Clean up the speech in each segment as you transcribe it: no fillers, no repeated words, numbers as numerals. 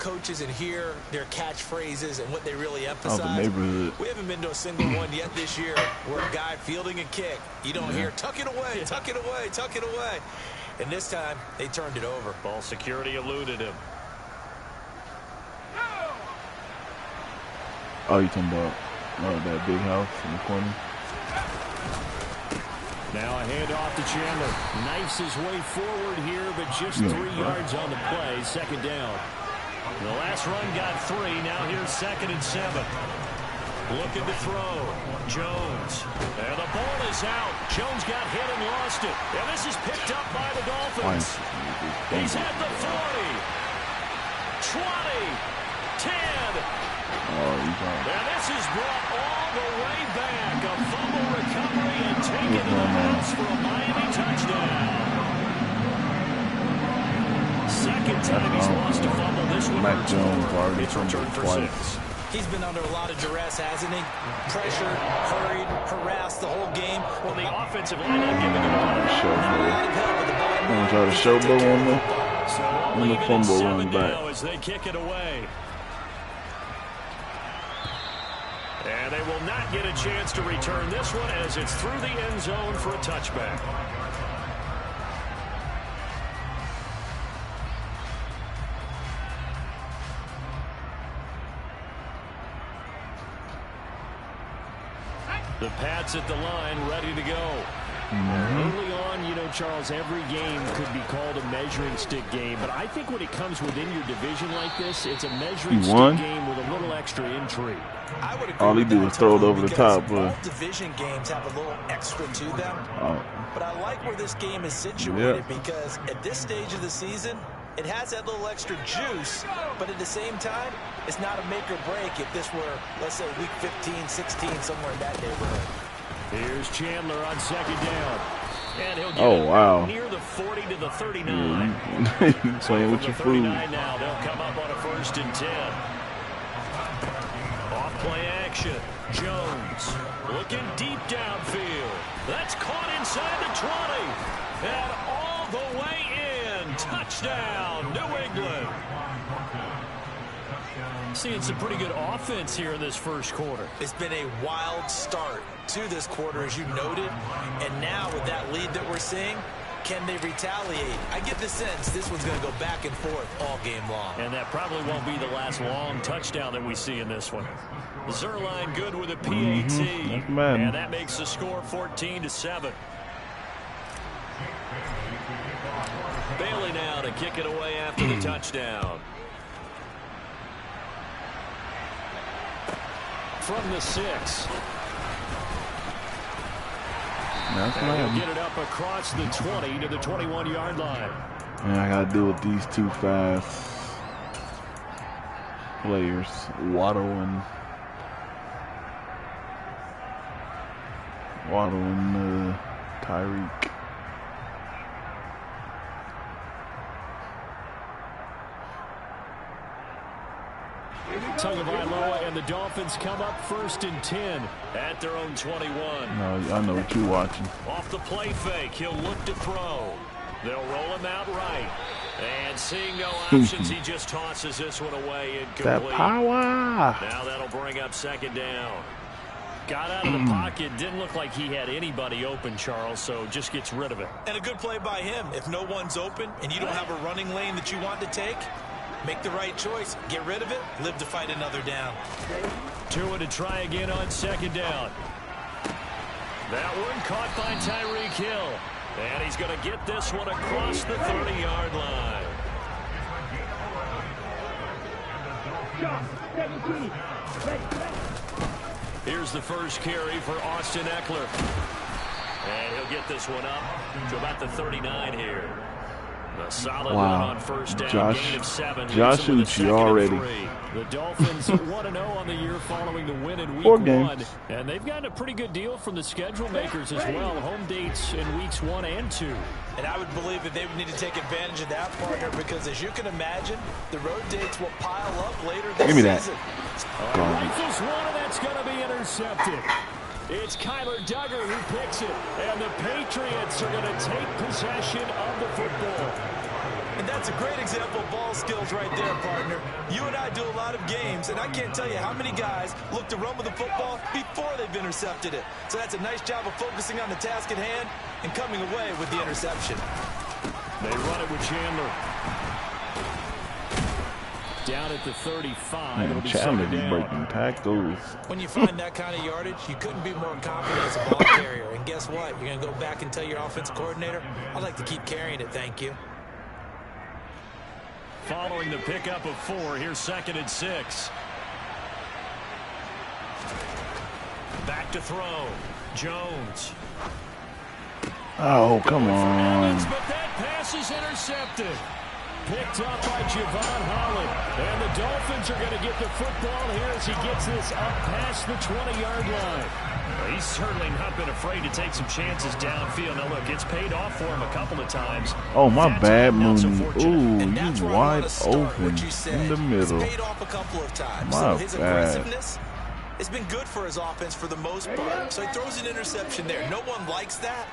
coaches and hear their catchphrases and what they really emphasize. Oh, the neighborhood. We haven't been to a single one yet this year where a guy fielding a kick, you don't hear, tuck it away, tuck it away, tuck it away. And this time, they turned it over. Ball security eluded him. Oh, you talking about that big house in the corner? Now a handoff to Chandler. Knifes his way forward here, but just 3 yards on the play. Second down. The last run got 3. Now here's 2nd and 7. Looking to throw. Jones. And the ball is out. Jones got hit and lost it. And this is picked up by the Dolphins. He's at the 40. 20. 10. And this is brought all the way back. A fumble recovery and taken to the house for a Miami touchdown. Second time he's lost a fumble. This one Mac Jones already it's returned for 6. He's been under a lot of duress, hasn't he? Pressured, hurried, harassed the whole game. Well, the offensive line not giving him a lot of help with the ball. I'm going to try to showboat on the, so on the fumble run back. As they kick it away. And they will not get a chance to return this one as it's through the end zone for a touchback. The Pats at the line, ready to go. Early on, you know, Charles, every game could be called a measuring stick game. But I think when it comes within your division like this, it's a measuring stick game with a little extra intrigue. I would agree. All he do is throw it over the top. All division games have a little extra to them. But I like where this game is situated because at this stage of the season, it has that little extra juice, but at the same time, it's not a make or break if this were, let's say, week 15, 16, somewhere in that neighborhood. Here's Chandler on 2nd down. And he'll get near the 40 to the 39. Playing with your food. Now they'll come up on a 1st and 10. Off play action. Jones looking deep downfield. That's caught inside the 20. And all the way in. Touchdown, New England. Seeing some pretty good offense here in this first quarter. It's been a wild start to this quarter, as you noted. And now with that lead that we're seeing, can they retaliate? I get the sense this one's going to go back and forth all game long. And that probably won't be the last long touchdown that we see in this one. Zerline good with a PAT. And that makes the score 14-7. Bailey now to kick it away after the touchdown. From the 6. And he'll get it up across the 20 to the 21-yard line. And I got to deal with these two fast players, Waddle and Tyreek. Tagovailoa and the Dolphins come up 1st and 10 at their own 21. No, I know what you're watching. Off the play fake, he'll look to throw. They'll roll him out right. And seeing no options, he just tosses this one away incomplete. That power. Now that'll bring up 2nd down. Got out of the pocket. Didn't look like he had anybody open, Charles, so just gets rid of it. And a good play by him. If no one's open and you don't have a running lane that you want to take, make the right choice. Get rid of it. Live to fight another down. Tua to try again on 2nd down. That one caught by Tyreek Hill. And he's going to get this one across the 30-yard line. Here's the first carry for Austin Eckler. And he'll get this one up to about the 39 here. A solid run on 1st down, gain of 7. Josh Uchi already. The Dolphins 1-0 on the year following the win in week 1. And they've gotten a pretty good deal from the schedule makers as well. Home dates in weeks 1 and 2. And I would believe that they would need to take advantage of that, partner, because as you can imagine, the road dates will pile up later this season. Rifles one, and that's going to be intercepted. It's Kyler Duggar who picks it, and the Patriots are going to take possession of the football. And that's a great example of ball skills right there, partner. You and I do a lot of games, and I can't tell you how many guys look to run with the football before they've intercepted it. So that's a nice job of focusing on the task at hand and coming away with the interception. They run it with Chandler. Down at the 35. Man, Chandler be breaking tackles. When you find that kind of yardage, you couldn't be more confident as a ball carrier. And guess what? You're going to go back and tell your offensive coordinator, I'd like to keep carrying it, thank you. Following the pickup of 4, here's 2nd and 6. Back to throw. Jones. Oh, come on. But that pass is intercepted. Picked up by Javon Holland. And the Dolphins are going to get the football here as he gets this up past the 20-yard line. Well, he's certainly not been afraid to take some chances downfield. Now, look, it's paid off for him a couple of times. Oh, my bad, Mooney. Ooh, he's wide open in the middle. It's paid off a couple of times. My so his bad. aggressiveness has been good for his offense for the most part. So he throws an interception there. No one likes that.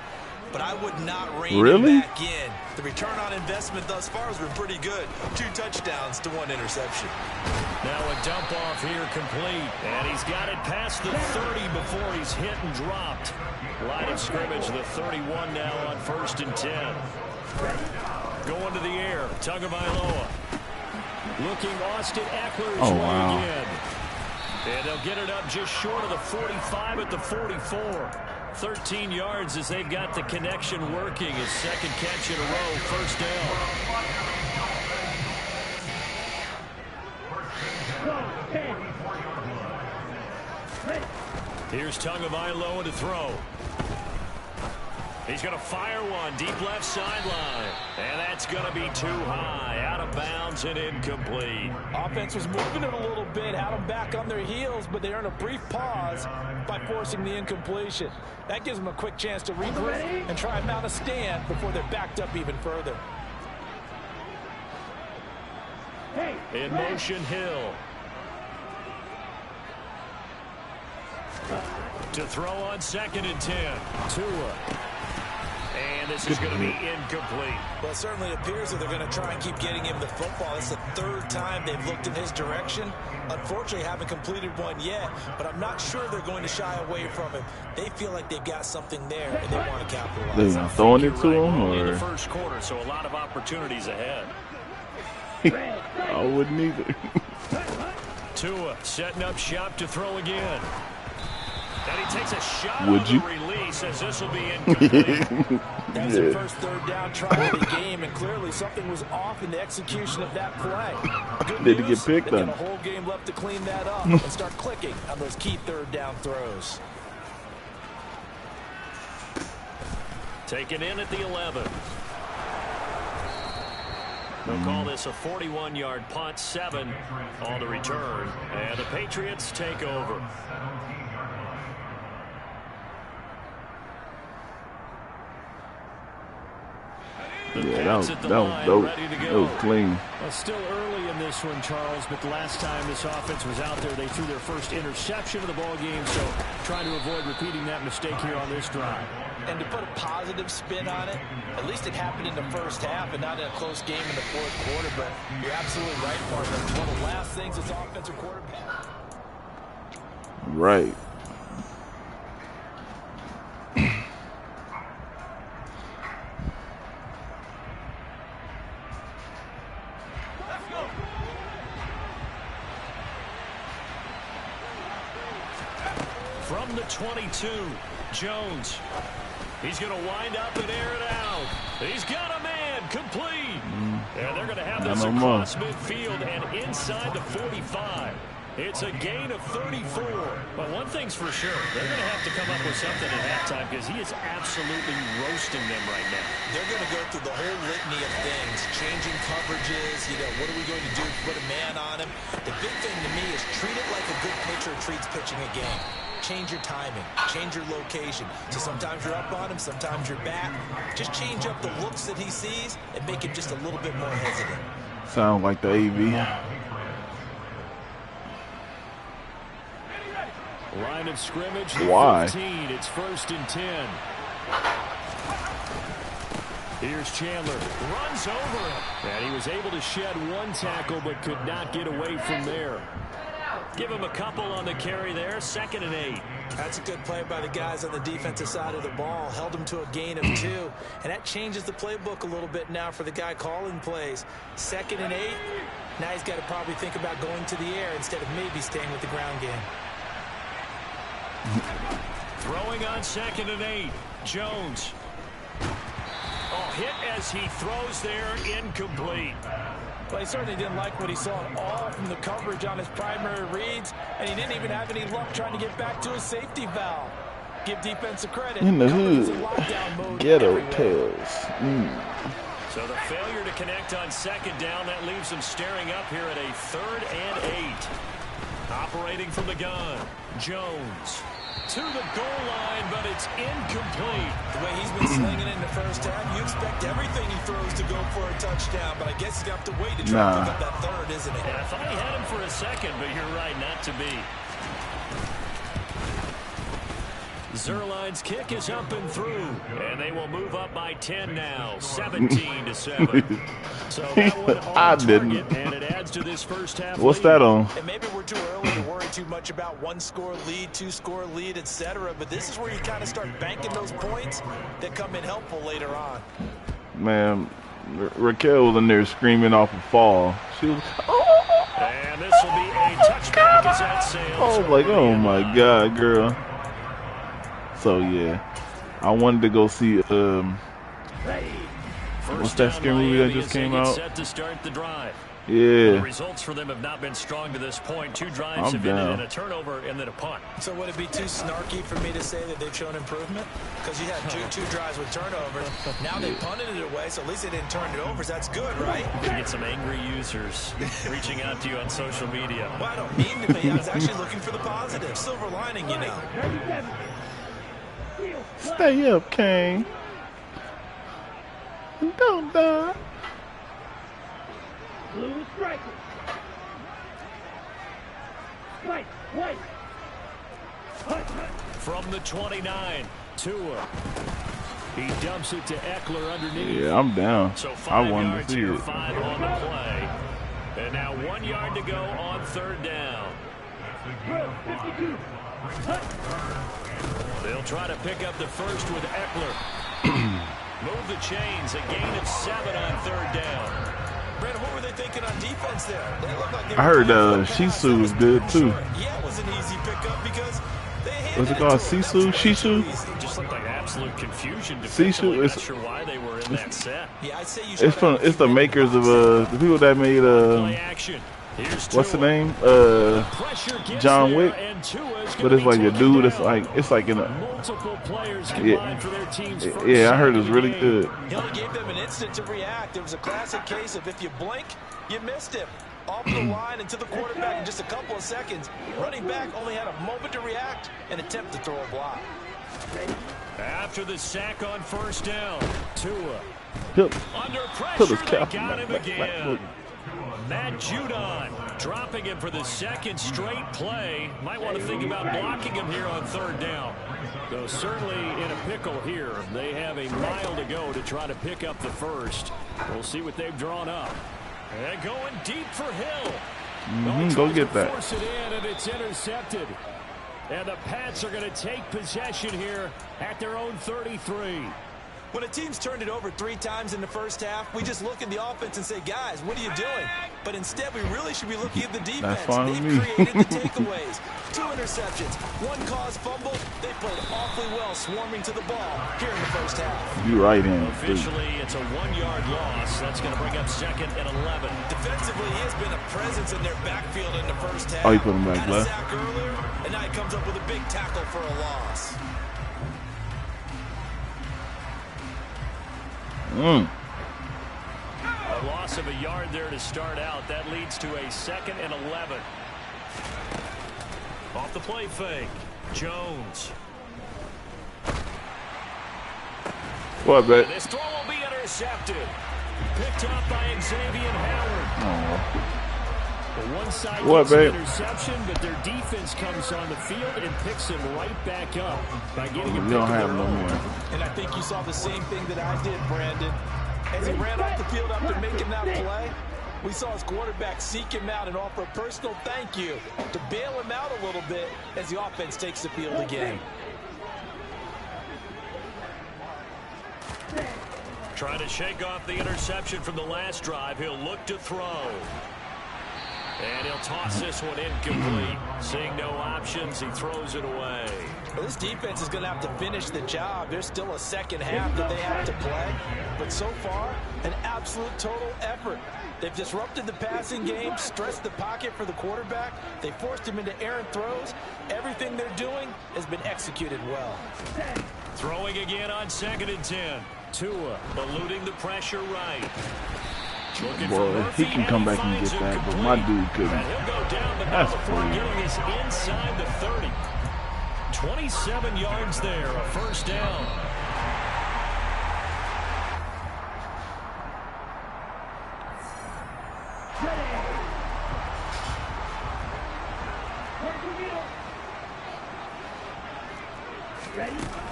But I would not rein him back in. The return on investment thus far has been pretty good. 2 touchdowns to 1 interception. Now a dump off here complete. And he's got it past the 30 before he's hit and dropped. Line of scrimmage, the 31 now on 1st and 10. Going to the air, Tagovailoa. Looking Austin Eckler's way again. And they'll get it up just short of the 45 at the 44. 13 yards as they've got the connection working. His 2nd catch in a row, 1st down. Here's Tagovailoa to throw. He's going to fire one deep left sideline. And that's going to be too high. Out of bounds and incomplete. Offense was moving it a little bit, had them back on their heels, but they earned a brief pause by forcing the incompletion. That gives them a quick chance to regroup and try and mount a stand before they're backed up even further. In motion, Hill. To throw on 2nd and 10. Tua. And this is going to be incomplete. Well, it certainly appears that they're going to try and keep getting him the football. It's the 3rd time they've looked in his direction. Unfortunately, haven't completed one yet, but I'm not sure they're going to shy away from him. They feel like they've got something there, and they want to capitalize. They're throwing it to him, or? In the 1st quarter, so a lot of opportunities ahead. I wouldn't either. Tua setting up shop to throw again. And he takes a shot Would on you? the release as this will be incomplete. That's the first 3rd down try of the game, and clearly something was off in the execution of that play. Good Did news, he get picked they on? got a whole game left to clean that up and start clicking on those key 3rd down throws. Taken in at the 11. They'll call this a 41-yard punt, 7 on the return. And the Patriots take over. Yeah, that was dope. That was clean. Well, still early in this one, Charles, but the last time this offense was out there, they threw their first interception of the ball game, so trying to avoid repeating that mistake here on this drive. And to put a positive spin on it, at least it happened in the 1st half and not in a close game in the 4th quarter, but you're absolutely right, partner. One of the last things this offensive quarterback. Right. From the 22, Jones. He's going to wind up and air it out. He's got a man, complete. And they're going to have this across midfield and inside the 45. It's a gain of 34. But one thing's for sure, they're going to have to come up with something at halftime because he is absolutely roasting them right now. They're going to go through the whole litany of things, changing coverages, what are we going to do to put a man on him? The big thing to me is treat it like a good pitcher treats pitching a game. Change your timing, change your location. So sometimes you're up on him, sometimes you're back. Just change up the looks that he sees and make him just a little bit more hesitant. Sound like the AV. Line of scrimmage. Why? 15. It's 1st and 10. Here's Chandler. Runs over him. And he was able to shed one tackle but could not get away from there. Give him a couple on the carry there. 2nd and 8. That's a good play by the guys on the defensive side of the ball. Held him to a gain of 2. And that changes the playbook a little bit now for the guy calling plays. 2nd and 8. Now he's got to probably think about going to the air instead of maybe staying with the ground game. Throwing on 2nd and 8. Jones. Oh, hit as he throws there. Incomplete. Well, he certainly didn't like what he saw at all from the coverage on his primary reads, and he didn't even have any luck trying to get back to his safety valve. Give defensive credit. In the hood. Ghetto tails. So the failure to connect on 2nd down, that leaves him staring up here at a 3rd and 8. Operating from the gun. Jones. To the goal line, but it's incomplete. The way he's been slinging in the first half, you expect everything he throws to go for a touchdown, but I guess he's got to wait to try to pick up that 3rd, isn't it? Yeah, I thought he had him for a second, but you're right, not to be. Zerline's kick is up and through, and they will move up by 10 now, 17-7. So that one on target, and it adds to this first half. What's that on? And maybe we're too early to worry too much about 1-score lead, 2-score lead, etc. But this is where you kind of start banking those points that come in helpful later on. Man, Raquel was in there screaming off a fall. She was. And this will be a touchback as that sails. Oh, like, oh my God, girl. So yeah, I wanted to go see what's that scary movie that just came out? Set to start the drive. Yeah. Well, the results for them have not been strong to this point. 2 drives have ended in a turnover and then a punt. So would it be too snarky for me to say that they've shown improvement? Because you had two drives with turnovers. Now they punted it away, so at least they didn't turn it over. So that's good, right? You're going to get some angry users reaching out to you on social media. Well, I don't mean to be. I was actually looking for the positive. Silver lining, you know. Stay up, Kane. Don't die. Blue striker. White. From the 29, Tua. He dumps it to Eckler underneath. Yeah, I'm down. So I wanted to see it. 5 on the play. And now 1 yard to go on 3rd down. They'll try to pick up the first with Eckler. Move the chains. A gain of 7 on 3rd down. Brandon, what were they thinking on defense there? They looked like they I heard Shisu was good too. Yeah, it was an easy pickup because they handed What's it called? Sisu? Shishu? Just looked like absolute confusion. Sisu Not sure why they were in that set. Yeah, I'd say you it's the makers of the people that made Play action. what's the name? John Wick. But it's like a dude. It's like in a. Multiple players combined for their team's first. Yeah, I heard it was really good. He only gave them an instant to react. It was a classic case of if you blink, you missed him. Off the line and to the quarterback in just a couple of seconds. Running back only had a moment to react and attempt to throw a block. After the sack on 1st down, Tua. Under Put pressure, his they cap got him back. again. Matt Judon dropping him for the 2nd straight play. Might want to think about blocking him here on 3rd down. Though certainly in a pickle here. They have a mile to go to try to pick up the first. We'll see what they've drawn up. And going deep for Hill. Go get that. Force it in, and it's intercepted. And the Pats are going to take possession here at their own 33. When a team's turned it over 3 times in the first half, we just look at the offense and say, guys, what are you doing? But instead, we really should be looking at the defense. They've created the takeaways. 2 interceptions, 1 caused fumble. They played awfully well swarming to the ball here in the first half. You right in. Officially, it's a 1-yard loss. That's going to bring up 2nd and 11. Defensively, he has been a presence in their backfield in the first half. Oh, you put him back Had a left. sack earlier, and now he comes up with a big tackle for a loss. A loss of a yard there to start out. That leads to a 2nd and 11. Off the play fake. Jones. What, bet? This throw will be intercepted. Picked up by Xavier Howard. One side what, gets an babe? interception, but their defense comes on the field and picks him right back up by getting a We pick don't of have their no own. more. And I think you saw the same thing that I did, Brandon. As he ran off the field after making that play, we saw his quarterback seek him out and offer a personal thank you to bail him out a little bit as the offense takes the field again. Trying to shake off the interception from the last drive. He'll look to throw. And he'll toss this one incomplete. Seeing no options, he throws it away. Well, this defense is going to have to finish the job. There's still a second half that they have to play. But so far, an absolute total effort. They've disrupted the passing game, stressed the pocket for the quarterback. They forced him into errant throws. Everything they're doing has been executed well. Throwing again on 2nd and 10. Tua eluding the pressure right. Boy, he can come back and get that, but my dude couldn't. And he'll go down, but That's not before crazy. getting us inside the 30. 27 yards there, a first down.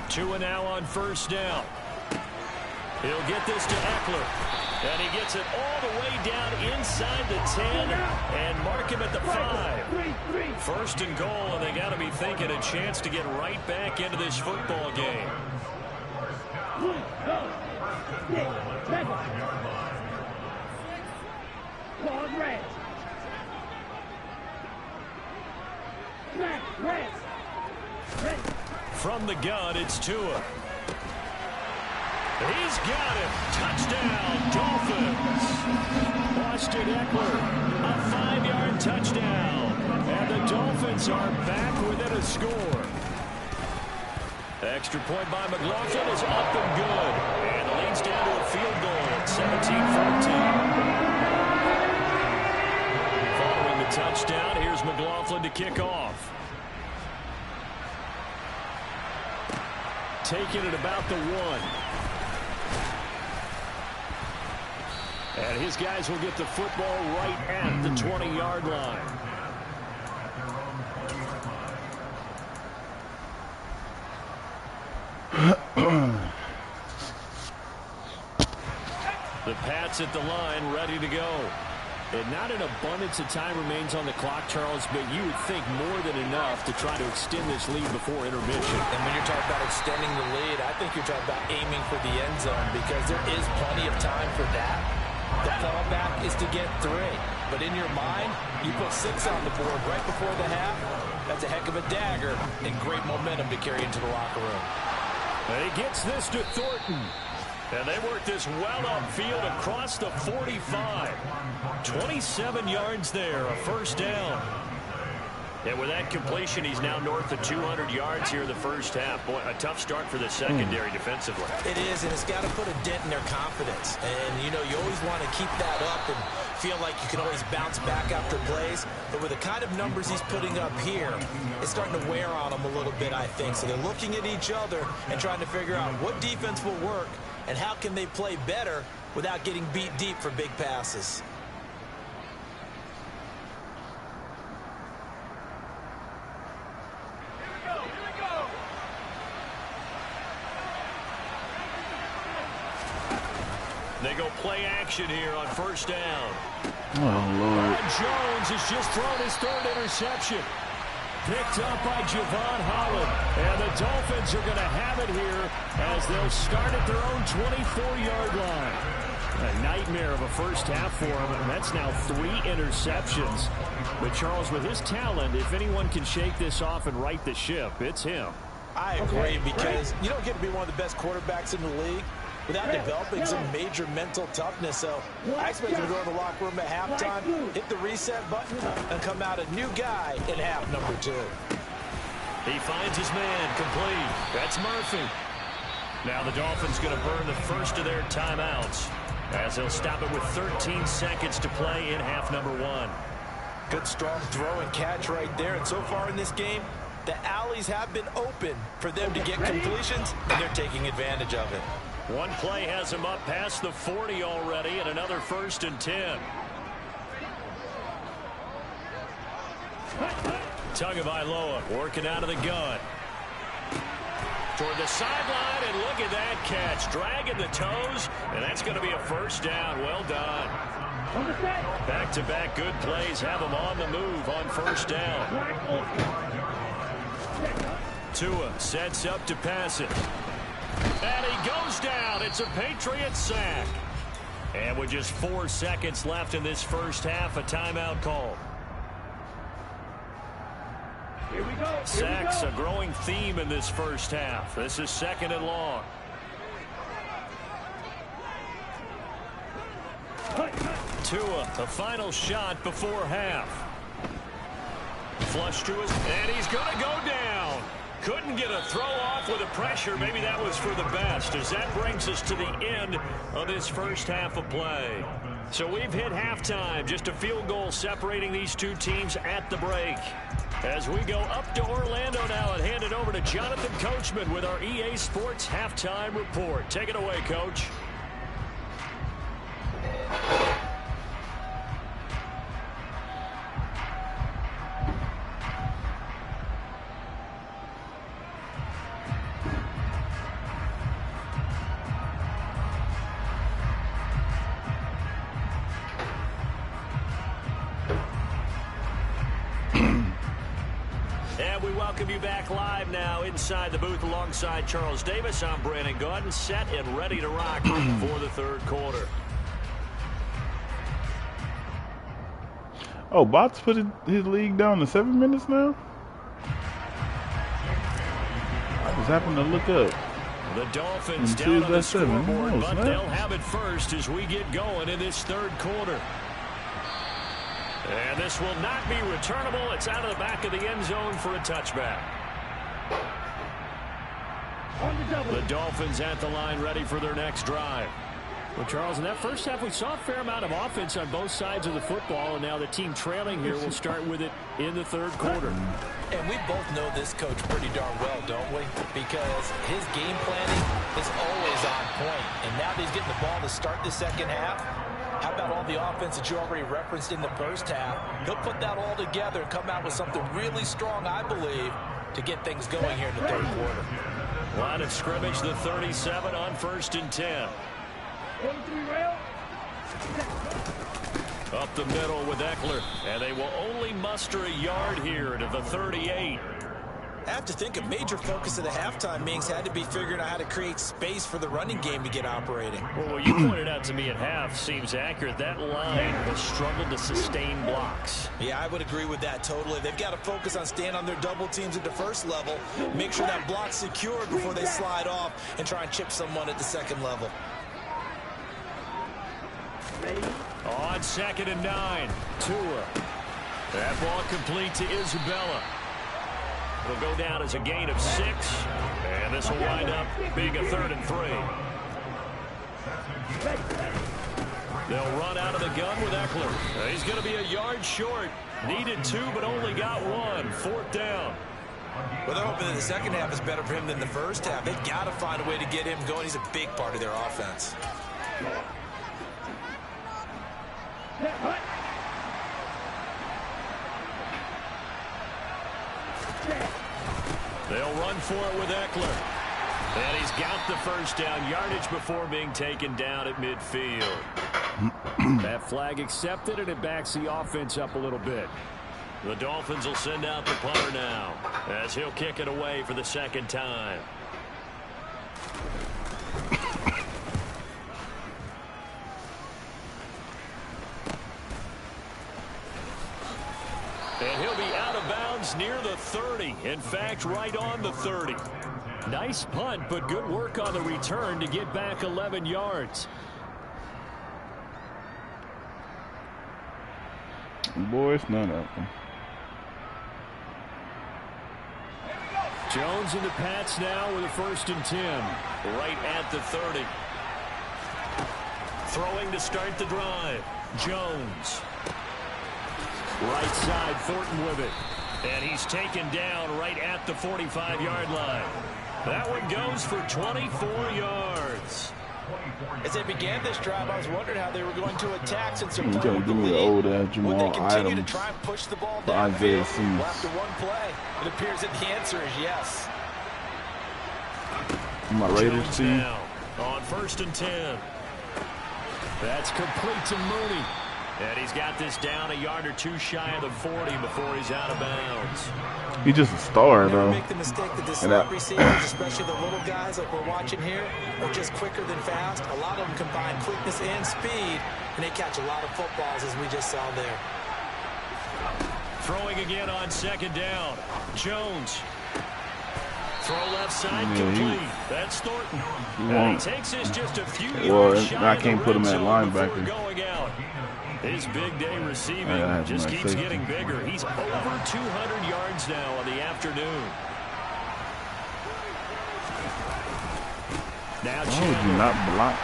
Tua now on first down. He'll get this to Eckler. And he gets it all the way down inside the 10 and mark him at the 5. First and goal, and they got to be thinking a chance to get right back into this football game. From the gun, it's Tua. He's got it. Touchdown, Dolphins. Austin Eckler, a 5-yard touchdown. And the Dolphins are back within a score. Extra point by McLaughlin is up and good. And the lead's down to a field goal at 17-14. Following the touchdown, here's McLaughlin to kick off. Taking it about the 1. And his guys will get the football right at the 20-yard line. The Pats at the line, ready to go. And not an abundance of time remains on the clock, Charles, but you would think more than enough to try to extend this lead before intermission. And when you're talking about extending the lead, I think you're talking about aiming for the end zone because there is plenty of time for that. The fallback is to get 3. But in your mind, you put 6 on the board right before the half. That's a heck of a dagger and great momentum to carry into the locker room. And he gets this to Thornton. And they work this well upfield across the 45. 27 yards there, a first down. And with that completion, he's now north of 200 yards here in the first half. Boy, a tough start for the secondary defensively. It is, and it's got to put a dent in their confidence. And, you know, you always want to keep that up and feel like you can always bounce back after plays. But with the kind of numbers he's putting up here, it's starting to wear on them a little bit, I think. So they're looking at each other and trying to figure out what defense will work and how can they play better without getting beat deep for big passes. They go play action here on first down. Oh, Lord. And Jones has just thrown his 3rd interception. Picked up by Javon Holland. And the Dolphins are going to have it here as they'll start at their own 24-yard line. A nightmare of a first half for him, and that's now 3 interceptions. But Charles, with his talent, if anyone can shake this off and right the ship, it's him. I agree because you don't get to be one of the best quarterbacks in the league without developing some major mental toughness. So I expect him to go in the locker room at halftime, hit the reset button, and come out a new guy in half number 2. He finds his man complete. That's Murphy. Now the Dolphins going to burn the first of their timeouts as they'll stop it with 13 seconds to play in half number 1. Good strong throw and catch right there. And so far in this game, the alleys have been open for them to get completions, and they're taking advantage of it. One play has him up past the 40 already, and another 1st and 10. Tagovailoa working out of the gun. Toward the sideline, and look at that catch. Dragging the toes, and that's going to be a first down. Well done. Back-to-back good plays have them on the move on first down. Tua sets up to pass it. And he goes down. It's a Patriots sack. And with just 4 seconds left in this first half, a timeout call. Here we go. Sacks, a growing theme in this first half. This is 2nd and long. Tua, a final shot before half. Flush to his, and he's going to go down. Couldn't get a throw off with the pressure. Maybe that was for the best, as that brings us to the end of this first half of play. So we've hit halftime. Just a field goal separating these two teams at the break. As we go up to Orlando now and hand it over to Jonathan Coachman with our EA Sports Halftime Report. Take it away, Coach. Welcome you back live now inside the booth alongside Charles Davis. I'm Brandon Gaudin, set and ready to rock for the third quarter. Oh, Bots put his league down to 7 minutes now? I just happened to look up. The Dolphins down on the scoreboard, but they'll have it first as we get going in this third quarter. And this will not be returnable. It's out of the back of the end zone for a touchback. The Dolphins at the line ready for their next drive. Well, Charles, in that first half, we saw a fair amount of offense on both sides of the football, and now the team trailing here will start with it in the third quarter. And we both know this coach pretty darn well, don't we? Because his game planning is always on point. And now that he's getting the ball to start the second half, how about all the offense that you already referenced in the first half? He'll put that all together and come out with something really strong, I believe, to get things going here in the third quarter. Line of scrimmage, the 37 on 1st and 10. Up the middle with Eckler, and they will only muster a yard here to the 38. I have to think a major focus of the halftime meetings had to be figuring out how to create space for the running game to get operating. Well, what you pointed out to me at half seems accurate. That line has struggled to sustain blocks. Yeah, I would agree with that totally. They've got to focus on staying on their double teams at the first level, make sure that block's secured before they slide off and try and chip someone at the second level. On 2nd and 9, Tua. That ball complete to Isabella. It'll go down as a gain of 6, and this will wind up being a 3rd and 3. They'll run out of the gun with Eckler. He's going to be a yard short. Needed 2, but only got 1. 4th down. Well, they're hoping that the second half is better for him than the first half. They've got to find a way to get him going. He's a big part of their offense. They'll run for it with Eckler. And he's got the first down yardage before being taken down at midfield. That flag accepted, and it backs the offense up a little bit. The Dolphins will send out the punter now as he'll kick it away for the second time. And he'll be out of bounds near the 30. In fact, right on the 30. Nice punt, but good work on the return to get back 11 yards. Boy, it's none of them. Jones and the Pats now with a 1st and 10. Right at the 30. Throwing to start the drive. Jones. Right side, Thornton with it. And he's taken down right at the 45-yard line. That one goes for 24 yards. As they began this drive, I was wondering how they were going to attack since they're playing Give with the me the lead. old Would they Jamal continue to Adams. try and push the ball For downfield? Isaiah Well, Simmons. after one play, it appears that the answer is yes. My Raiders team. Now on 1st and 10. That's complete to Mooney. And he's got this down a yard or two shy of the 40 before he's out of bounds. He's just a star, Never though. make the mistake that the slot receivers, especially the little guys like we're watching here, are just quicker than fast. A lot of them combine quickness and speed, and they catch a lot of footballs, as we just saw there. Throwing again on 2nd down. Jones. Throw left side complete. That's Thornton. And he takes this just a few yards shy I of can't the put him red at zone before linebacker. going out. His big day receiving just keeps safety. getting bigger. He's over 200 yards now on the afternoon. Now Why would you not block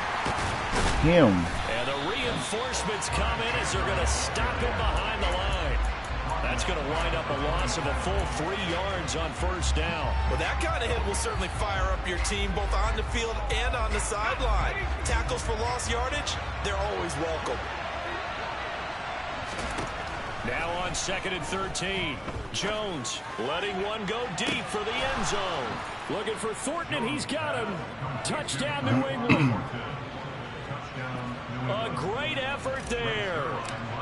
him? And the reinforcements come in as they're going to stop him behind the line. That's going to wind up a loss of a full 3 yards on 1st down. Well, that kind of hit will certainly fire up your team both on the field and on the sideline. Tackles for lost yardage, they're always welcome. Now on 2nd and 13. Jones letting one go deep for the end zone. Looking for Thornton, and he's got him. Touchdown, New England. A great effort there.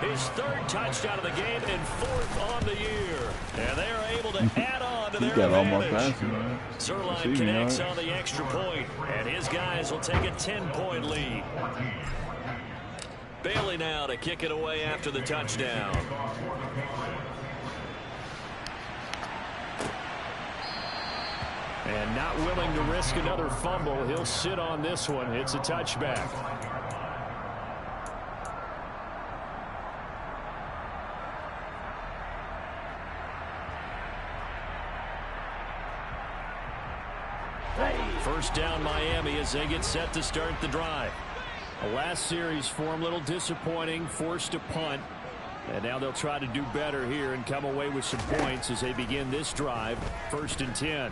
His 3rd touchdown of the game and 4th on the year. And they are able to add on to their advantage. Zerline connects on the extra point, and his guys will take a 10-point lead. Bailey now to kick it away after the touchdown. And not willing to risk another fumble, he'll sit on this one. It's a touchback. First down Miami as they get set to start the drive. The last series for him, a little disappointing, forced a punt. And now they'll try to do better here and come away with some points as they begin this drive. 1st and 10.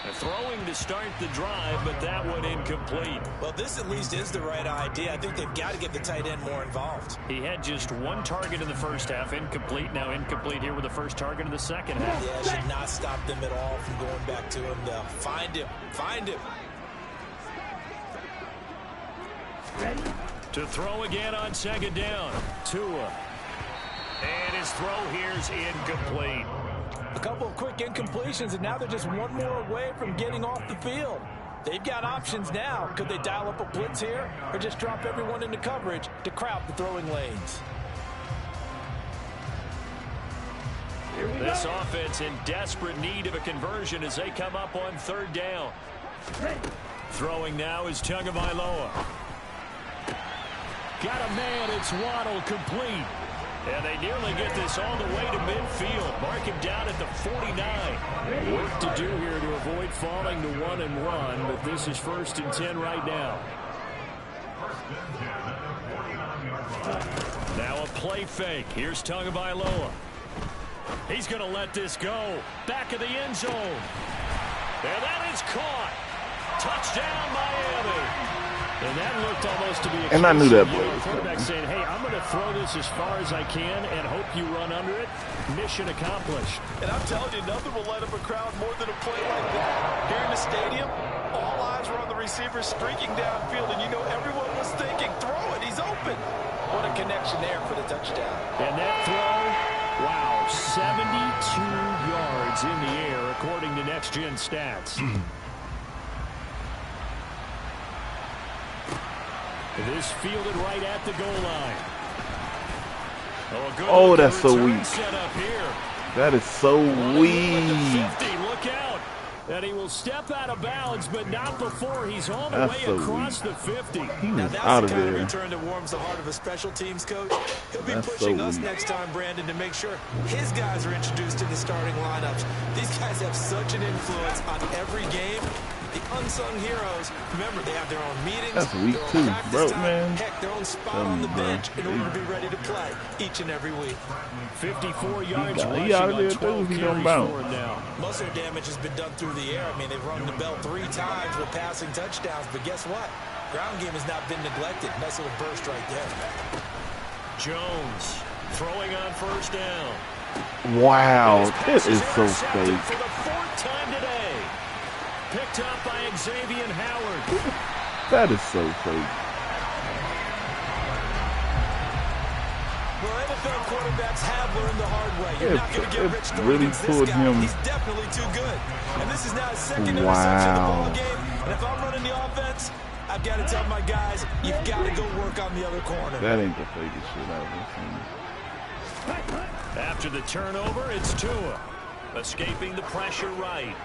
They're throwing to start the drive, but that one incomplete. Well, this at least is the right idea. I think they've got to get the tight end more involved. He had just 1 target in the 1st half, incomplete. Now incomplete here with the 1st target in the 2nd half. Yeah, it should not stop them at all from going back to him to find him. Find him. To throw again on 2nd down. Tua. And his throw here's incomplete. A couple of quick incompletions, and now they're just one more away from getting off the field. They've got options now. Could they dial up a blitz here or just drop everyone into coverage to crowd the throwing lanes? This offense in desperate need of a conversion as they come up on 3rd down. Throwing now is Tagovailoa. Got a man, it's Waddle, complete. And they nearly get this all the way to midfield. Mark him down at the 49. Work to do here to avoid falling to 1-and-1, but this is 1st and 10 right now. Now a play fake. Here's Tagovailoa. He's going to let this go. Back of the end zone. And that is caught. Touchdown, Miami. And that looked almost to be a and I knew that play the was quarterback coming. saying, hey, I'm going to throw this as far as I can and hope you run under it. Mission accomplished. And I'm telling you, nothing will light up a crowd more than a play like that. Here in the stadium, all eyes were on the receiver streaking downfield, and you know everyone was thinking, throw it, he's open. What a connection there for the touchdown. And that throw, wow, 72 yards in the air according to Next Gen Stats. This fielded right at the goal line. Oh, that's so weak. Set up here. That is so weak. 50, look out. And he will step out of bounds, but not before he's all the That's way so across weak. the 50. He Now was that's out the of kind of there. return that warms the heart of a special teams coach. He'll be That's pushing so us weak. next time, Brandon, to make sure his guys are introduced to the starting lineups. These guys have such an influence on every game. The unsung heroes, remember, they have their own meetings. That's week 2, bro, man. Heck, their own spot on the bench in order to be ready to play each and every week. 54 yards he out of there too. He don't bounce. Most of their damage has been done through the air. I mean, they've rung the bell 3 times with passing touchdowns, but guess what? Ground game has not been neglected. Nice little burst right there. Jones throwing on first down. Wow, this is so fake. For the 4th time today. Picked up by Xavier Howard. That is so fake. Well, NFL quarterbacks have learned the hard way. You're not going to get rich doing really against this guy. He's definitely too good. And this is now his 2nd interception of the ball game. And if I'm running the offense, I've got to tell my guys, you've got to go work on the other corner. That ain't the fakest shit I've ever seen. After the turnover, it's Tua. Escaping the pressure right.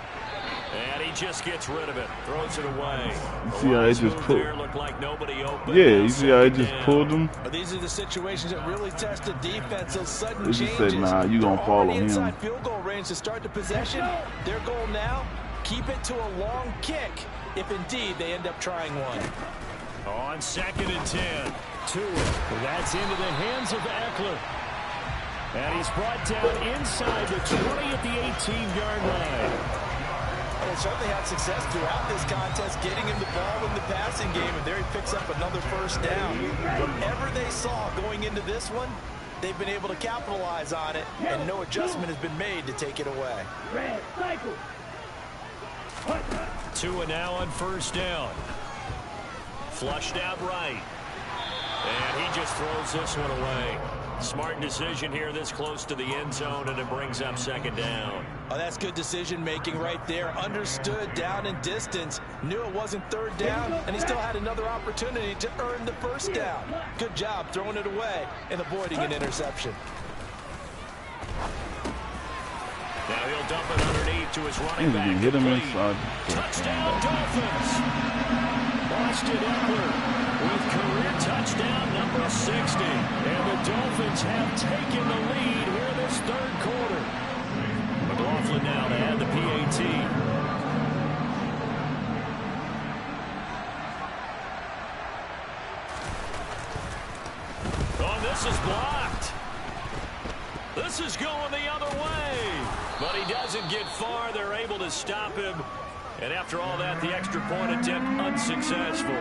And he just gets rid of it. Throws it away. You see how they just pulled? Looked like nobody open. Yeah, you see how they just pulled him? These are the situations that really test the defense. Those sudden They just changes. said, nah, you gonna follow him. Inside field goal range to start the possession. Their goal now, keep it to a long kick, if indeed they end up trying one. On 2nd and 10. Tua. That's into the hands of Eckler. And he's brought down inside the 20 at the 18-yard line. They certainly had success throughout this contest, getting him the ball in the passing game, and there he picks up another first down. Whatever they saw going into this one, they've been able to capitalize on it, and no adjustment has been made to take it away. Tua now on first down. Flushed out right. And he just throws this one away. Smart decision here this close to the end zone, and it brings up 2nd down. Oh, that's good decision-making right there. Understood down and distance. Knew it wasn't 3rd down, and he still had another opportunity to earn the first down. Good job throwing it away and avoiding an interception. Now he'll dump it underneath to his running back. Hit him inside. Touchdown, Dolphins. Austin Eckler with career touchdown number 60. And the Dolphins have taken the lead here this 3rd quarter. McLaughlin now to add the PAT. Oh, this is blocked. This is going the other way. But he doesn't get far. They're able to stop him. And after all that, the extra point attempt unsuccessful.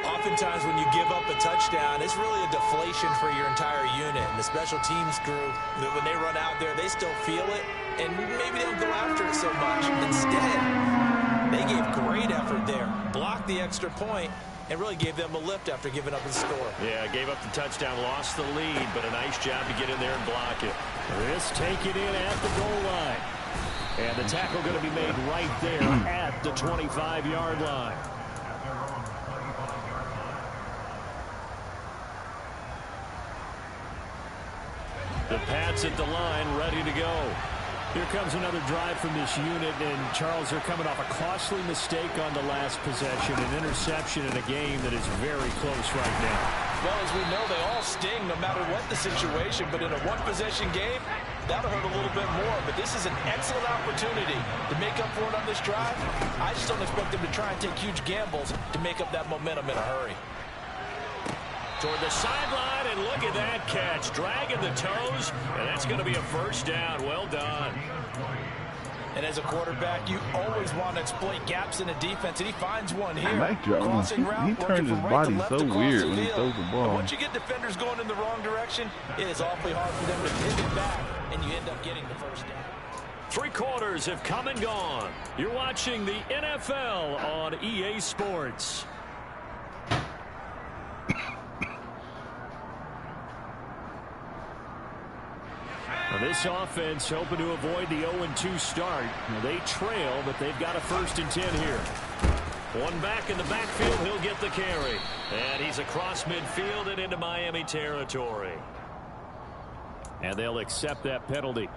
Oftentimes when you give up a touchdown, it's really a deflation for your entire unit. And the special teams crew, when they run out there, they still feel it, and maybe they don't go after it so much. Instead, they gave great effort there, blocked the extra point, and really gave them a lift after giving up the score. Yeah, gave up the touchdown, lost the lead, but a nice job to get in there and block it. This taken in at the goal line. And the tackle going to be made right there at the 25-yard line. The Pats at the line, ready to go. Here comes another drive from this unit, and Charles, they're coming off a costly mistake on the last possession, an interception in a game that is very close right now. Well, as we know, they all sting no matter what the situation, but in a one-possession game, that'll hurt a little bit more. But this is an excellent opportunity to make up for it on this drive. I just don't expect them to try and take huge gambles to make up that momentum in a hurry. Toward the sideline, and look at that catch. Dragging the toes, and that's going to be a first down. Well done. And as a quarterback, you always want to exploit gaps in a defense, and he finds one here. Mike Jones, he turns his body so weird when he throws the ball. And once you get defenders going in the wrong direction, it is awfully hard for them to pivot back, and you end up getting the first down. 3 quarters have come and gone. You're watching the NFL on EA Sports. This offense hoping to avoid the 0-2 start. They trail, but they've got a 1st and 10 here. One back in the backfield, he'll get the carry. And he's across midfield and into Miami territory. And they'll accept that penalty.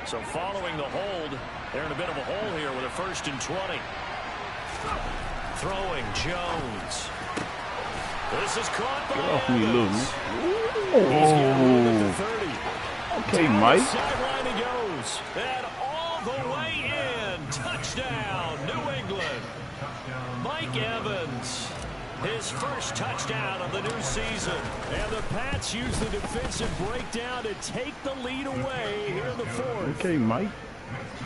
So following the hold, they're in a bit of a hole here with a 1st and 20. Throwing Jones. This is caught by Get off me, little man. Oh. Okay, Mike. Sideline he goes. And all the way in. Touchdown, New England. Mike Evans. His first touchdown of the new season. And the Pats use the defensive breakdown to take the lead away here in the fourth. Okay, Mike.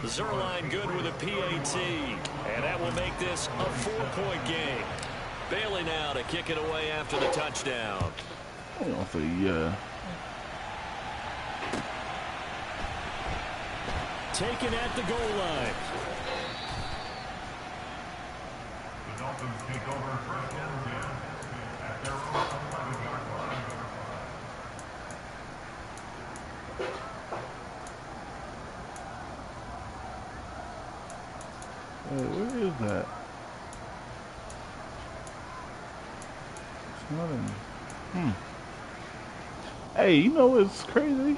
Zerline good with a PAT. And that will make this a 4-point game. Bailey now to kick it away after the touchdown. I'll say, yeah. Taken at the goal line. The Dolphins take over first and 10 at their own 11-yard line. Where is that? It's not in. Hey, you know what's crazy?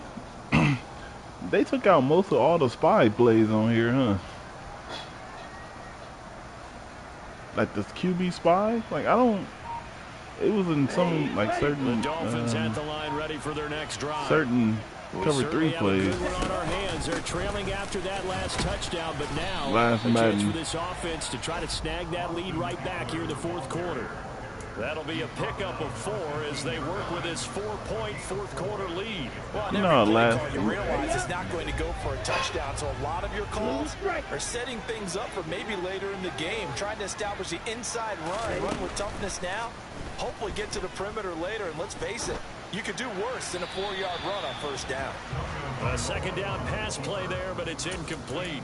They took out most of all the spy plays on here, huh? Like this QB spy? Like I don't. It was in some like certain. The Dolphins at the line, ready for their next drive. Certain cover 3 plays. On our hands. They're trailing after that last touchdown, but now Last a chance Madden. for this offense to try to snag that lead right back here in the fourth quarter. That'll be a pickup of 4 as they work with this 4-point fourth quarter lead. Well, you realize it's not going to go for a touchdown, so a lot of your calls are setting things up for maybe later in the game, trying to establish the inside run with toughness now, hopefully get to the perimeter later, and let's face it, you could do worse than a 4-yard run on first down. A second down pass play there, but it's incomplete.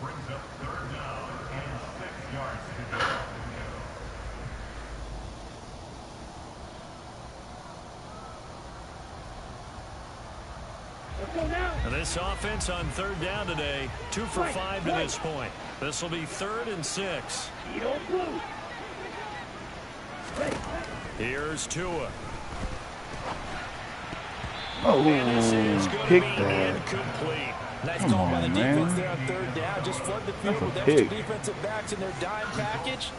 Brings up third down and 6 yards to go. And this offense on third down today, 2 for 5 to this point. This will be 3rd and 6. Here's Tua. Oh, This is going to pick be that. incomplete. Nice Come call by the on, defense man. there on third down. Just flood the field That's a with extra pick. defensive backs in their dime package.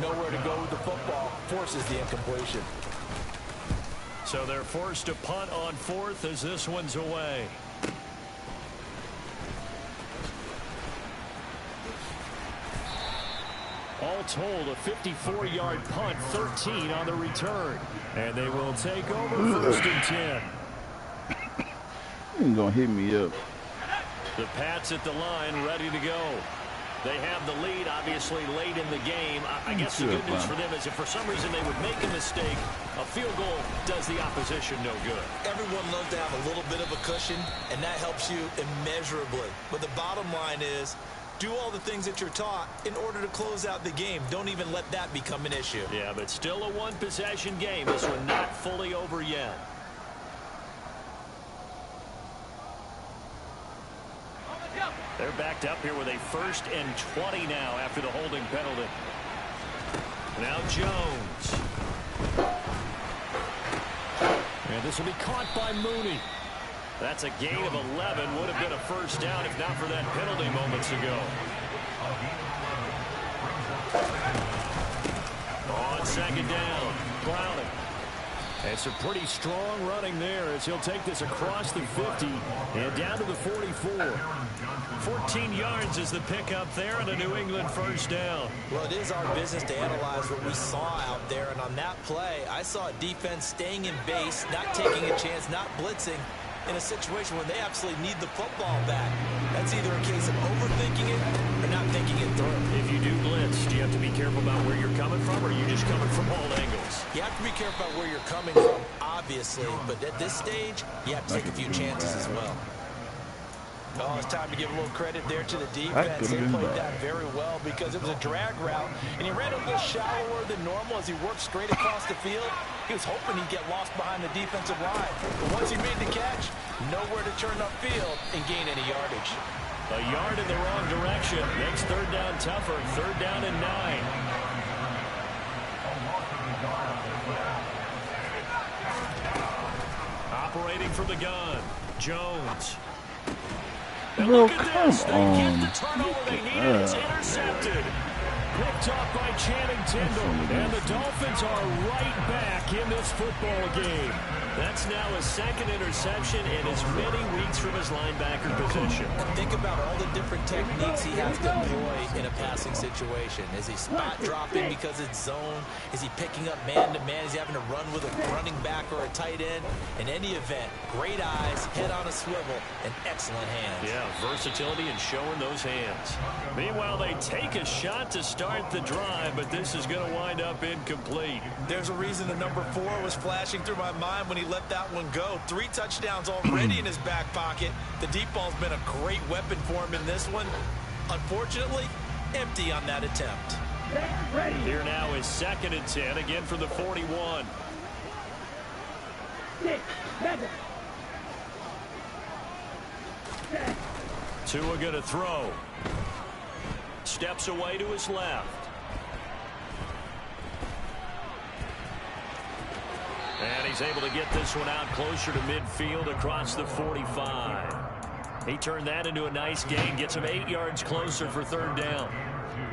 Nowhere to go with the football. Forces the incompletion. So they're forced to punt on 4th as this one's away. All told, a 54-yard punt, 13 on the return. And they will take over 1st and 10. You ain't gonna hit me up. The Pats at the line, ready to go. They have the lead, obviously, late in the game. I guess the good news for them is if for some reason they would make a mistake, a field goal does the opposition no good. Everyone loves to have a little bit of a cushion, and that helps you immeasurably. But the bottom line is, do all the things that you're taught in order to close out the game. Don't even let that become an issue. Yeah, but still a one-possession game. This one not fully over yet. They're backed up here with a 1st and 20 now after the holding penalty. Now Jones. And this will be caught by Mooney. That's a gain of 11. Would have been a first down if not for that penalty moments ago. On second down, Browning. And some pretty strong running there as he'll take this across the 50 and down to the 44. 14 yards is the pickup there and a New England first down. Well, it is our business to analyze what we saw out there. And on that play, I saw a defense staying in base, not taking a chance, not blitzing in a situation where they absolutely need the football back. That's either a case of overthinking it or not thinking it through. If you do blitz, do you have to be careful about where you're coming from, or are you just coming from all angles? You have to be careful about where you're coming from, obviously. But at this stage, you have to take a few chances as well. Oh, it's time to give a little credit there to the defense. They played that very well because it was a drag route, and he ran a little shallower than normal as he worked straight across the field. He was hoping he'd get lost behind the defensive line. But once he made the catch, nowhere to turn upfield and gain any yardage. A yard in the wrong direction makes third down tougher. 3rd down and 9. Operating from the gun, Jones. And Bro, look at this. come They on. get the turnover they needed. It's intercepted. picked off by Channing Tindall. And the Dolphins are right back in this football game. That's now his second interception in as many weeks from his linebacker position. And think about all the different techniques he has to employ in a passing situation. Is he spot dropping because it's zone? Is he picking up man-to-man? Is he having to run with a running back or a tight end? In any event, great eyes, head on a swivel, and excellent hands. Yeah, versatility and showing those hands. Meanwhile, they take a shot to start the drive, but this is going to wind up incomplete. There's a reason the number 4 was flashing through my mind when he let that one go. 3 touchdowns already in his back pocket. The deep ball's been a great weapon for him in this one. Unfortunately, empty on that attempt. Here now is 2nd and 10, again from the 41. Tua going to throw. Steps away to his left. And he's able to get this one out closer to midfield across the 45. He turned that into a nice gain, gets him 8 yards closer for 3rd down.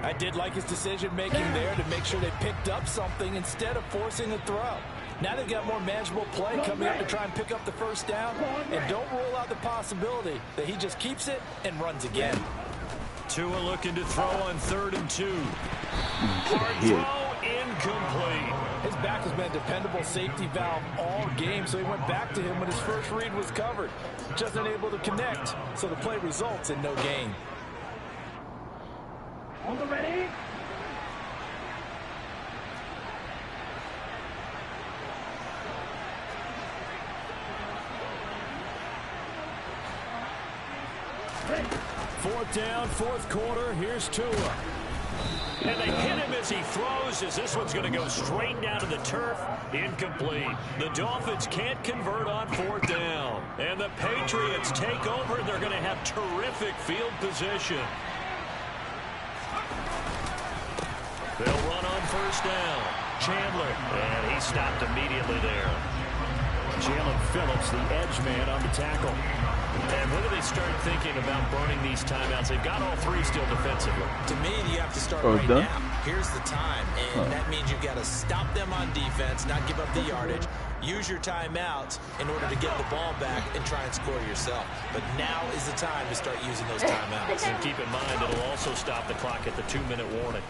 I did like his decision-making there to make sure they picked up something instead of forcing a throw. Now they've got more manageable play coming up to try and pick up the 1st down. And don't rule out the possibility that he just keeps it and runs again. Tua looking to throw on 3rd and 2. Hard throw, incomplete. His back has been a dependable safety valve all game, so he went back to him when his first read was covered. Just unable to connect, so the play results in no gain. On the ready? Fourth down, 4th quarter. Here's Tua. And they hit him as he throws, as this one's going to go straight down to the turf. Incomplete. The Dolphins can't convert on 4th down. And the Patriots take over. They're going to have terrific field position. They'll run on 1st down. Chandler. And he stopped immediately there. Jalen Phillips, the edge man, on the tackle. And when do they start thinking about burning these timeouts? They've got all 3 still defensively. To me, you have to start right now. Here's the time, and that means you've got to stop them on defense, not give up the yardage, use your timeouts in order to get the ball back and try and score yourself. But now is the time to start using those timeouts. And keep in mind, it'll also stop the clock at the 2-minute warning.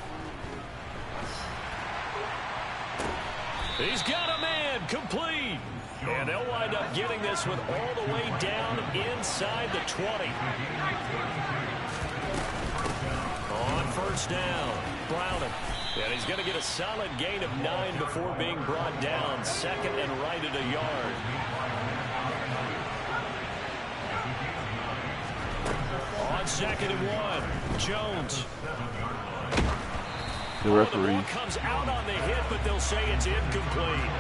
He's got a man, complete. And they'll wind up getting this one all the way down inside the 20. On 1st down, Browning. And he's going to get a solid gain of 9 before being brought down. 2nd and right at a yard. On 2nd and 1, Jones. The referee. The ball comes out on the hit, but they'll say it's incomplete.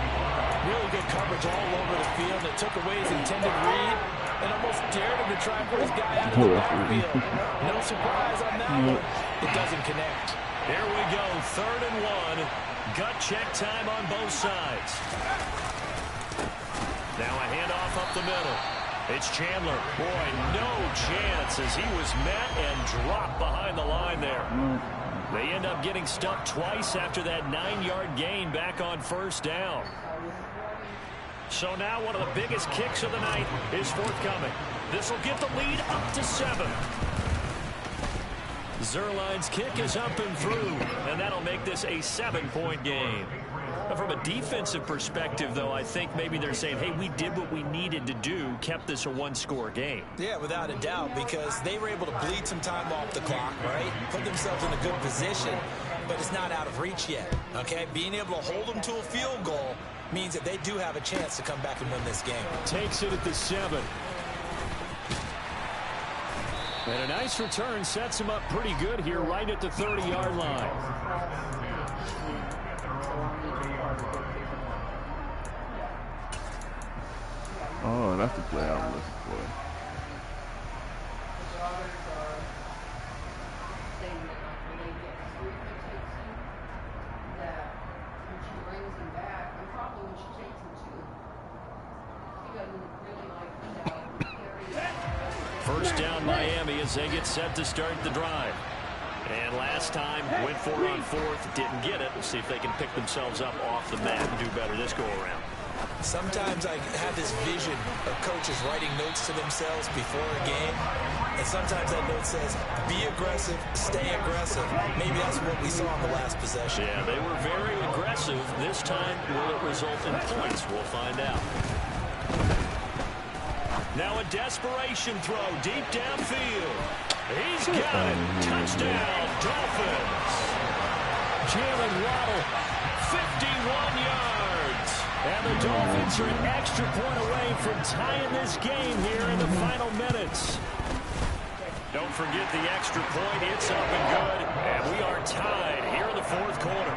Really good coverage all over the field. It took away his intended read and almost dared him to try and put his guy out of the backfield. No surprise on that one. It doesn't connect. Here we go, 3rd and 1. Gut check time on both sides. Now a handoff up the middle. It's Chandler. Boy, no chance as he was met and dropped behind the line there. They end up getting stuffed twice after that 9-yard gain back on 1st down. So now one of the biggest kicks of the night is forthcoming. This will get the lead up to 7. Zerline's kick is up and through, and that'll make this a 7-point game. From a defensive perspective, though, I think maybe they're saying, hey, we did what we needed to do, kept this a 1-score game. Yeah, without a doubt, because they were able to bleed some time off the clock, right? Put themselves in a good position, but it's not out of reach yet, okay? Being able to hold them to a field goal means that they do have a chance to come back and win this game. Takes it at the 7. And a nice return sets him up pretty good here right at the 30-yard line. Oh, that's the play I was looking for. First down, Miami, as they get set to start the drive. And last time, went for it on fourth, didn't get it. We'll see if they can pick themselves up off the mat and do better this go-around. Sometimes I have this vision of coaches writing notes to themselves before a game, and sometimes that note says, be aggressive, stay aggressive. Maybe that's what we saw in the last possession. Yeah, they were very aggressive. This time, will it result in points? We'll find out. Now a desperation throw deep downfield. He's got it. Touchdown, Dolphins. Jalen Waddle, 51 yards. And the Dolphins are an extra point away from tying this game here in the final minutes. Don't forget the extra point. It's up and good. And we are tied here in the fourth quarter.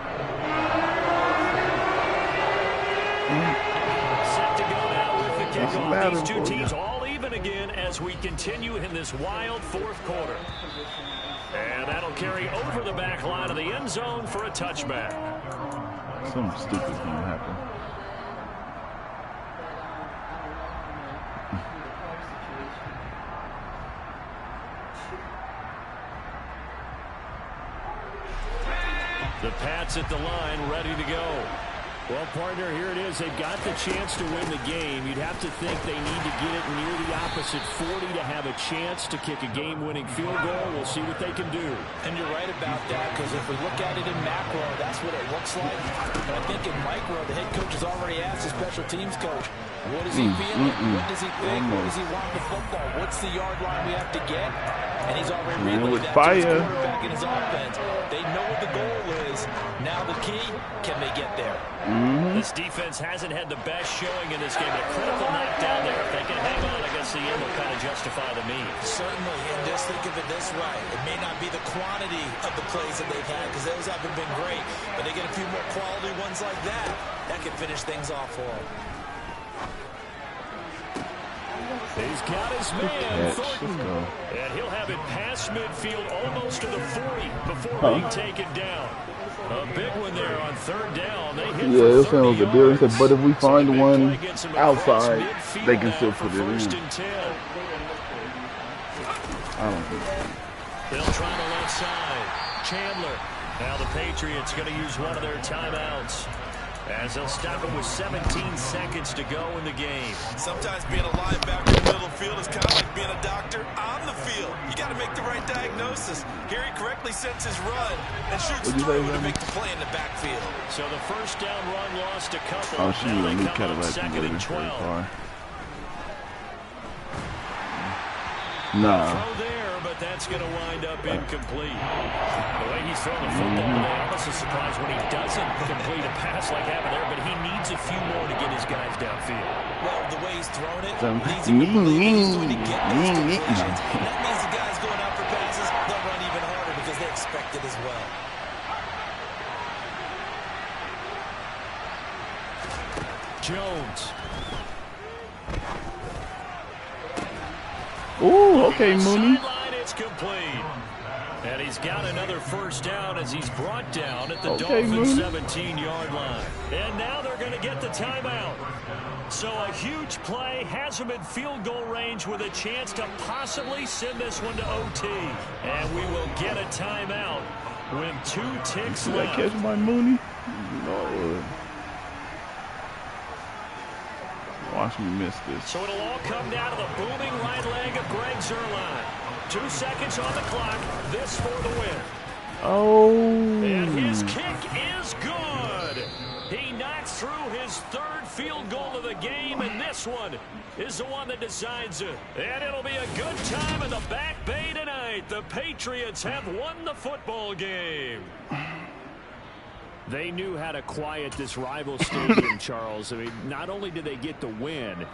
Set to go now with the kickoff. These two teams all even again as we continue in this wild fourth quarter. And that'll carry over the back line of the end zone for a touchback. Something stupid's going to happen. The Pats at the line, ready to go. Well, partner, here it is. They've got the chance to win the game. You'd have to think they need to get it near the opposite 40 to have a chance to kick a game-winning field goal. We'll see what they can do. And you're right about that, because if we look at it in macro, that's what it looks like. But I think in micro, the head coach has already asked the special teams coach, what is he feeling? What does he think? What does he want the football? What's the yard line we have to get? And he's already relayed that to his quarterback in his offense. They know what the goal is. Now the key, can they get there? This defense hasn't had the best showing in this game. A critical knockdown there. If they can hang on against the end, will kind of justify the means. Certainly, and just think of it this way. It may not be the quantity of the plays that they've had, because those haven't been great, but they get a few more quality ones like that. That can finish things off for them. He's got his man, Thornton. And he'll have it past midfield almost to the 40 before being taken down. A big one there on third down. They hit it was a deal. He said, but if we find one outside, they can still put it in. I don't think so. They'll try the left side. Chandler. Now the Patriots going to use one of their timeouts, as they'll stop it with 17 seconds to go in the game. Sometimes being a linebacker in the middle of the field is kind of like being a doctor on the field. You got to make the right diagnosis. Here he correctly sets his run and shoots through to make the play in the backfield. So the first down run lost a couple. Oh, she now they cut come it up second and 12. Nah. Throw there, but that's going to wind up incomplete. The way he's throwing the football today, I'm almost surprised when he doesn't complete a pass like happened there, but he needs a few more to get his guys downfield. Well, the way he's throwing it, he's going to get those completions. And that means the guys going out for passes, they'll run even harder because they expect it as well. Jones. Ooh, okay, Mooney. Sideline, it's complete. And he's got another first down as he's brought down at the Dolphins' 17-yard line. And now they're going to get the timeout. So a huge play has them in field goal range with a chance to possibly send this one to OT. And we will get a timeout with 2 ticks left. Did I catch my Mooney? Lord. Watch me miss this. So it'll all come down to the booming right leg of Greg Zuerlein. 2 seconds on the clock. This for the win. Oh. And his kick is good. He knocks through his 3rd field goal of the game, and this one is the one that decides it. And it'll be a good time in the Back Bay tonight. The Patriots have won the football game. They knew how to quiet this rival stadium, Charles. I mean, not only did they get the win,